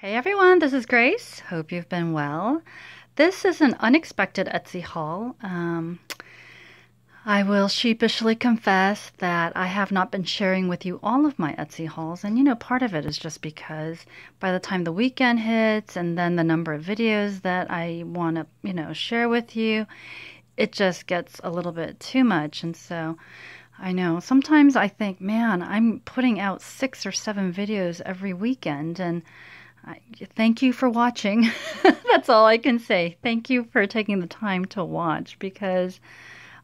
Hey everyone, this is Grace. Hope you've been well. This is an unexpected Etsy haul. I will sheepishly confess that I have not been sharing with you all of my Etsy hauls, and part of it is just because by the time the weekend hits and then the number of videos that I want to, share with you, it just gets a little bit too much. And so I know sometimes I think, man, I'm putting out 6 or 7 videos every weekend, and thank you for watching. That's all I can say. Thank you for taking the time to watch, because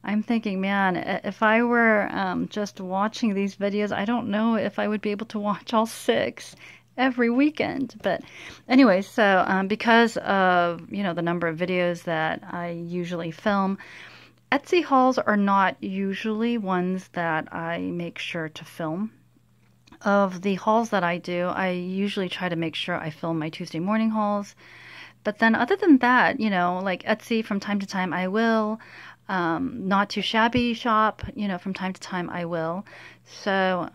I'm thinking, man, if I were just watching these videos, I don't know if I would be able to watch all 6 every weekend. But anyway, so because of, the number of videos that I usually film, Etsy hauls are not usually ones that I make sure to film. Of the hauls that I do, I usually try to make sure I film my Tuesday morning hauls. But then other than that, like Etsy, from time to time I will. Not Too Shabby shop, from time to time I will. So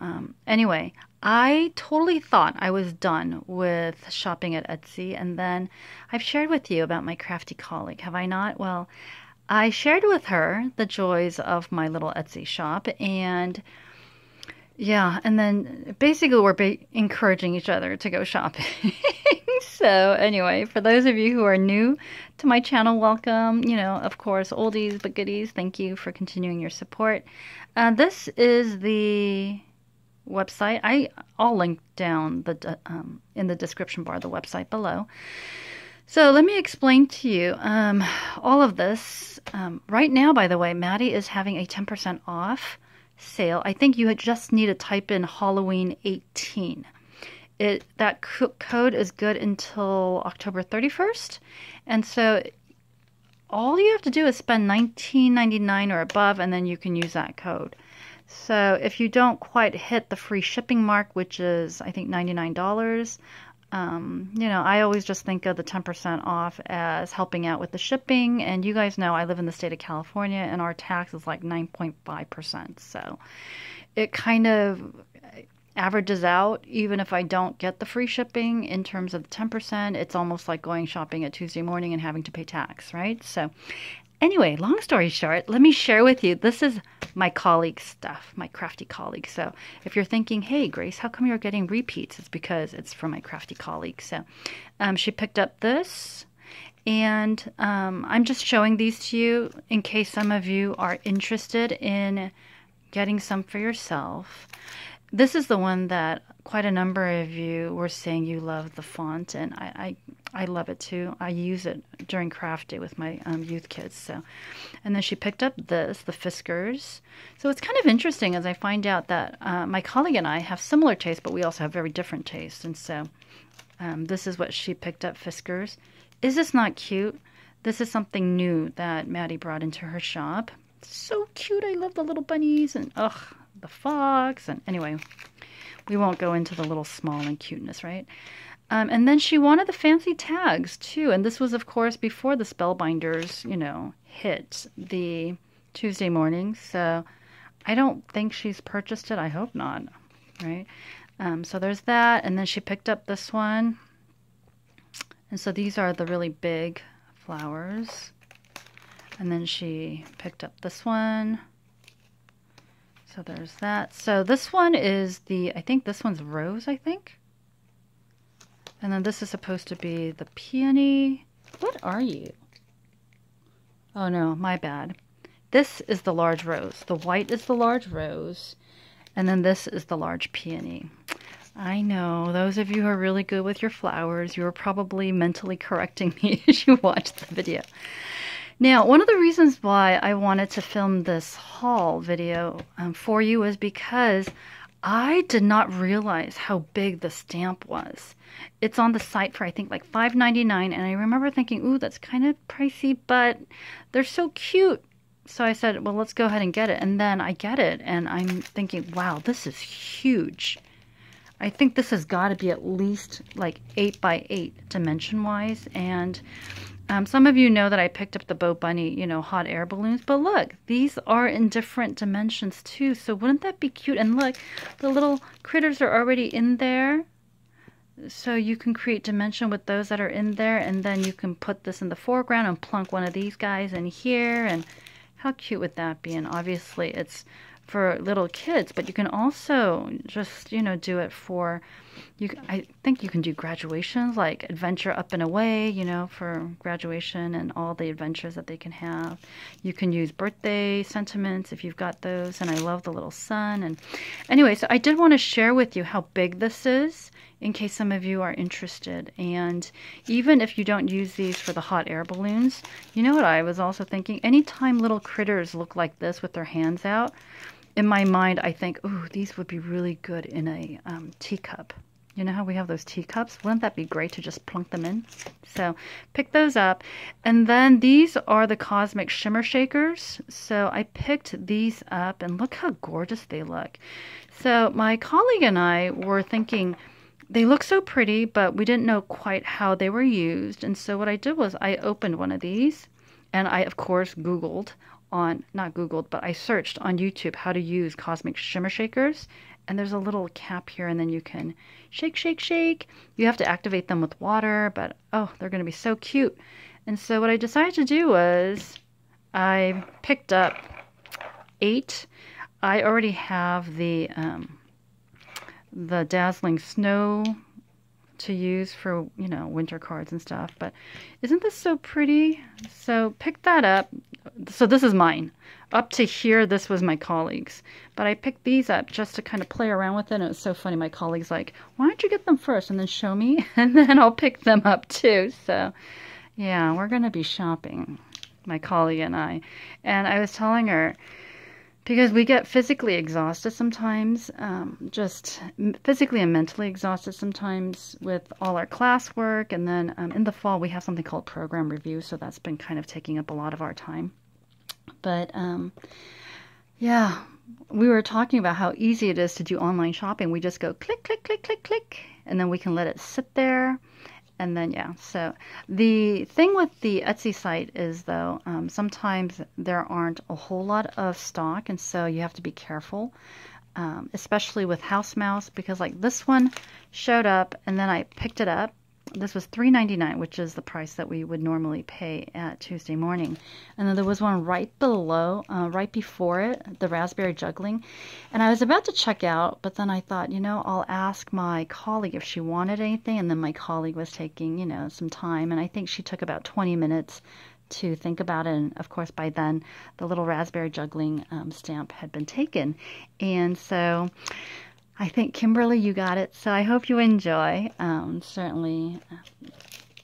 anyway, I totally thought I was done with shopping at Etsy. And then I've shared with you about my crafty colleague, have I not? Well, I shared with her the joys of my little Etsy shop, and yeah, and then basically we're encouraging each other to go shopping. So anyway, for those of you who are new to my channel, welcome. Of course, oldies but goodies, thank you for continuing your support. This is the website. I'll link down in the description bar the website below. So let me explain to you all of this. Right now, by the way, Maddie is having a 10% off sale. I think you just need to type in Halloween 18. That code is good until October 31st. And so all you have to do is spend $19.99 or above, and then you can use that code. So if you don't quite hit the free shipping mark, which is I think $99, I always just think of the 10% off as helping out with the shipping. And you guys know I live in the state of California, and our tax is like 9.5%. So it kind of averages out. Even if I don't get the free shipping in terms of the 10%, it's almost like going shopping at Tuesday morning and having to pay tax, right? So anyway, long story short, let me share with you. This is my colleague's stuff, my crafty colleague. So if you're thinking, hey, Grace, how come you're getting repeats? It's because it's from my crafty colleague. So she picked up this, and I'm just showing these to you in case some of you are interested in getting some for yourself. This is the one that quite a number of you were saying you love the font, and I love it too. I use it during craft day with my youth kids. So, and then she picked up this, the Fiskars. So it's kind of interesting as I find out that my colleague and I have similar tastes, but we also have very different tastes. And so this is what she picked up, Fiskars. Is this not cute? This is something new that Maddie brought into her shop. It's so cute. I love the little bunnies, and the fox. And anyway, we won't go into the little small and cuteness, right? And then she wanted the fancy tags too. And this was, of course, before the Spellbinders, hit the Tuesday mornings. So I don't think she's purchased it. I hope not, right? So there's that. And then she picked up this one. And so these are the really big flowers. And then she picked up this one. So there's that. So this one is I think this one's rose, I think. And then this is supposed to be the peony. What are you? Oh no, my bad. This is the large rose. The white is the large rose. And then this is the large peony. I know, those of you who are really good with your flowers, you are probably mentally correcting me as you watch the video. Now, one of the reasons why I wanted to film this haul video for you is because I did not realize how big the stamp was. It's on the site for I think like $5.99, and I remember thinking, ooh, that's kind of pricey, but they're so cute. So I said, well, let's go ahead and get it. And then I get it, and I'm thinking, wow, this is huge. I think this has got to be at least like 8 by 8 dimension-wise, and some of you know that I picked up the Bo Bunny, hot air balloons. But look, these are in different dimensions too. So wouldn't that be cute? And look, the little critters are already in there. So you can create dimension with those that are in there, and then you can put this in the foreground and plunk one of these guys in here. And how cute would that be? And obviously it's for little kids, but you can also just, you know, do it for, I think you can do graduations, like adventure up and away, you know, for graduation and all the adventures that they can have. You can use birthday sentiments if you've got those, and I love the little sun. And anyway, so I did want to share with you how big this is in case some of you are interested. And even if you don't use these for the hot air balloons, you know what I was also thinking? Anytime little critters look like this with their hands out, in my mind, I think, ooh, these would be really good in a teacup. You know how we have those teacups? Wouldn't that be great to just plunk them in? So pick those up. And then these are the Cosmic Shimmer Shakers. So I picked these up, and look how gorgeous they look. So my colleague and I were thinking, they look so pretty, but we didn't know quite how they were used. And so what I did was I opened one of these, and I, of course, Googled not Googled, but I searched on YouTube how to use Cosmic Shimmer Shakers. And there's a little cap here, and then you can shake, shake, shake. You have to activate them with water, but oh, they're going to be so cute. And so what I decided to do was I picked up 8. I already have the dazzling snow to use for, you know, winter cards and stuff, but isn't this so pretty? So pick that up. So this is mine. Up to here, this was my colleague's, but I picked these up just to kind of play around with it. And it was so funny. My colleague's like, why don't you get them first and then show me, and then I'll pick them up too. So yeah, we're going to be shopping, my colleague and I was telling her, because we get physically exhausted sometimes, just physically and mentally exhausted sometimes with all our classwork. And then in the fall, we have something called program review. So that's been kind of taking up a lot of our time. But yeah, we were talking about how easy it is to do online shopping. We just go click, click, click, click, click, and then we can let it sit there. And then, yeah, so the thing with the Etsy site is, though, sometimes there aren't a whole lot of stock, and so you have to be careful, especially with house mouse, because like this one showed up, and then I picked it up. This was $3.99, which is the price that we would normally pay at Tuesday morning. And then there was one right below, right before it, the raspberry juggling. And I was about to check out, but then I thought, you know, I'll ask my colleague if she wanted anything. And then my colleague was taking, you know, some time. And I think she took about 20 minutes to think about it. And of course, by then, the little raspberry juggling stamp had been taken. And so I think, Kimberly, you got it. So I hope you enjoy, certainly.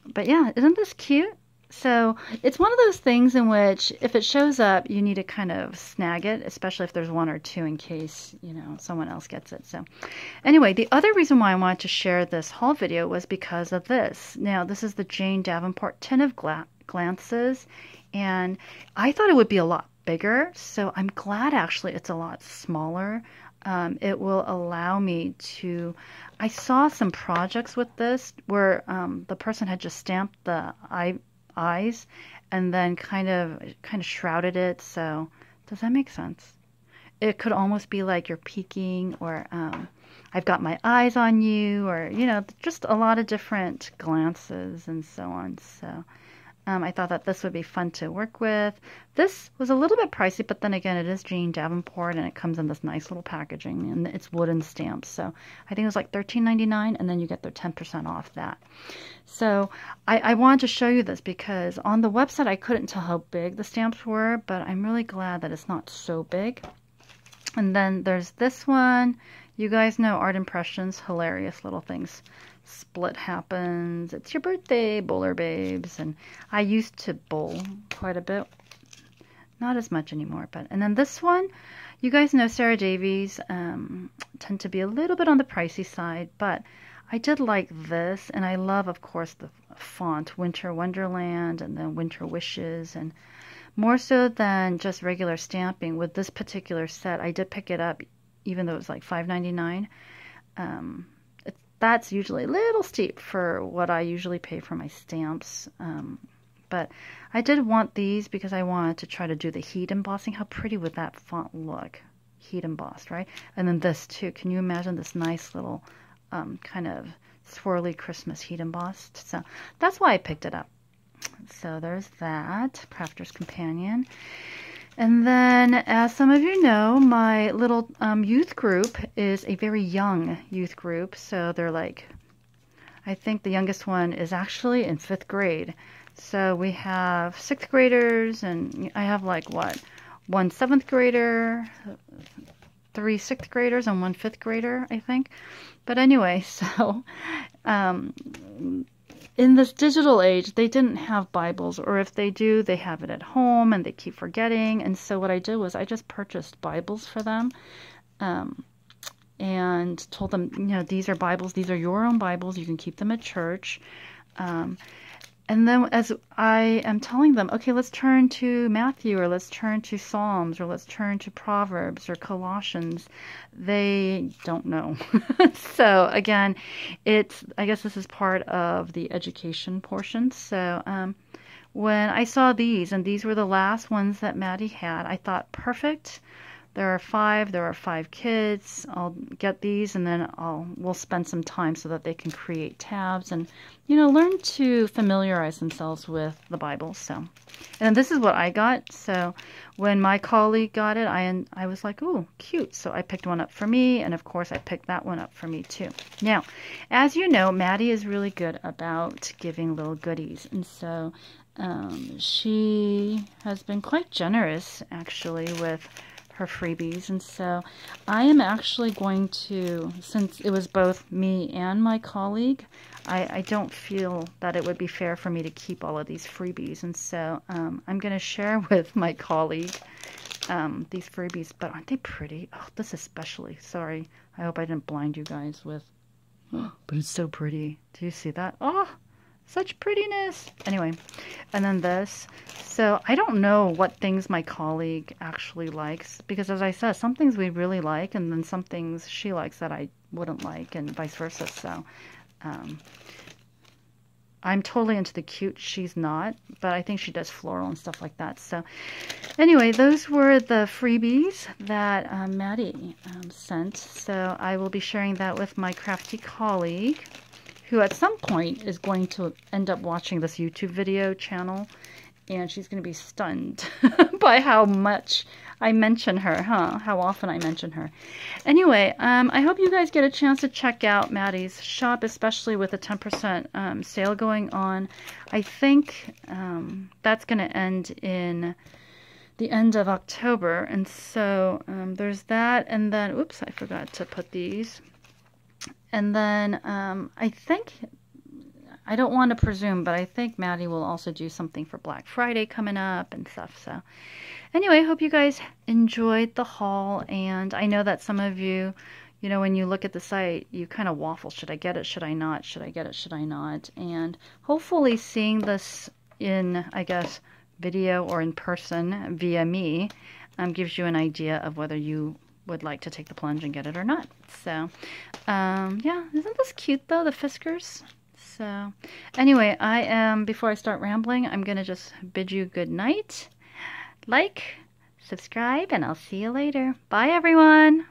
But yeah, isn't this cute? So it's one of those things in which if it shows up, you need to kind of snag it, especially if there's one or two in case, you know, someone else gets it. So anyway, the other reason why I wanted to share this haul video was because of this. Now, this is the Jane Davenport Tin of Glances, and I thought it would be a lot bigger. So I'm glad actually it's a lot smaller. It will allow me to, I saw some projects with this where the person had just stamped the eyes and then kind of shrouded it. So does that make sense? It could almost be like you're peeking, or I've got my eyes on you, or, you know, just a lot of different glances and so on. So I thought that this would be fun to work with. This was a little bit pricey, but then again, it is Jane Davenport, and it comes in this nice little packaging, and it's wooden stamps. So I think it was like $13.99, and then you get their 10% off that. So I wanted to show you this because on the website, I couldn't tell how big the stamps were, but I'm really glad that it's not so big. And then there's this one. You guys know Art Impressions, hilarious little things. Split happens, it's your birthday, bowler babes. And I used to bowl quite a bit, not as much anymore, but. And then this one, you guys know Sarah Davies tend to be a little bit on the pricey side, but I did like this, and I love, of course, the font Winter Wonderland and then Winter Wishes. And more so than just regular stamping, with this particular set, I did pick it up even though it was like $5.99. That's usually a little steep for what I usually pay for my stamps. But I did want these because I wanted to try to do the heat embossing. How pretty would that font look? Heat embossed, right? And then this too. Can you imagine this nice little kind of swirly Christmas heat embossed. So that's why I picked it up. So there's that, Crafter's Companion. And then, as some of you know, my little youth group is a very young youth group. So they're like, I think the youngest one is actually in 5th grade. So we have 6th graders, and I have like, what, 1 7th grader, 3 6th graders, and 1 5th grader, I think. But anyway, so in this digital age, they didn't have Bibles, or if they do, they have it at home and they keep forgetting. And so what I did was I just purchased Bibles for them and told them, you know, these are Bibles, these are your own Bibles, you can keep them at church. And then as I am telling them, okay, let's turn to Matthew, or let's turn to Psalms, or let's turn to Proverbs or Colossians, they don't know. So again, I guess this is part of the education portion. So when I saw these, and these were the last ones that Maddie had, I thought, perfect. There are 5 kids. I'll get these, and then we'll spend some time so that they can create tabs and, you know, learn to familiarize themselves with the Bible. So, and this is what I got. So when my colleague got it, I was like, ooh, cute. So I picked one up for me, and of course I picked that one up for me too. Now, as you know, Maddie is really good about giving little goodies, and so she has been quite generous actually with her freebies. And so I am actually going to, since it was both me and my colleague, I don't feel that it would be fair for me to keep all of these freebies. And so I'm going to share with my colleague these freebies. But aren't they pretty? Oh, this especially. Sorry. I hope I didn't blind you guys with, oh, but it's so pretty. Do you see that? Oh, such prettiness. Anyway, and then this. So I don't know what things my colleague actually likes, because as I said, some things we really like, and then some things she likes that I wouldn't like, and vice versa. So I'm totally into the cute. She's not, but I think she does floral and stuff like that. So anyway, those were the freebies that Maddie sent. So I will be sharing that with my crafty colleague, who at some point is going to end up watching this YouTube video channel, and she's going to be stunned by how much I mention her, how often I mention her. Anyway, I hope you guys get a chance to check out Maddie's shop, especially with the 10% sale going on. I think that's going to end in the end of October, and so there's that, and then, oops, I forgot to put these. And then I think, I don't want to presume, but I think Maddie will also do something for Black Friday coming up and stuff. So anyway, I hope you guys enjoyed the haul. And I know that some of you, you know, when you look at the site, you kind of waffle. Should I get it? Should I not? Should I get it? Should I not? And hopefully seeing this in, I guess, video or in person via me gives you an idea of whether you would like to take the plunge and get it or not. So yeah, isn't this cute though, the Fiskars? So anyway, before I start rambling, I'm gonna just bid you good night. Like, subscribe, and I'll see you later. Bye everyone.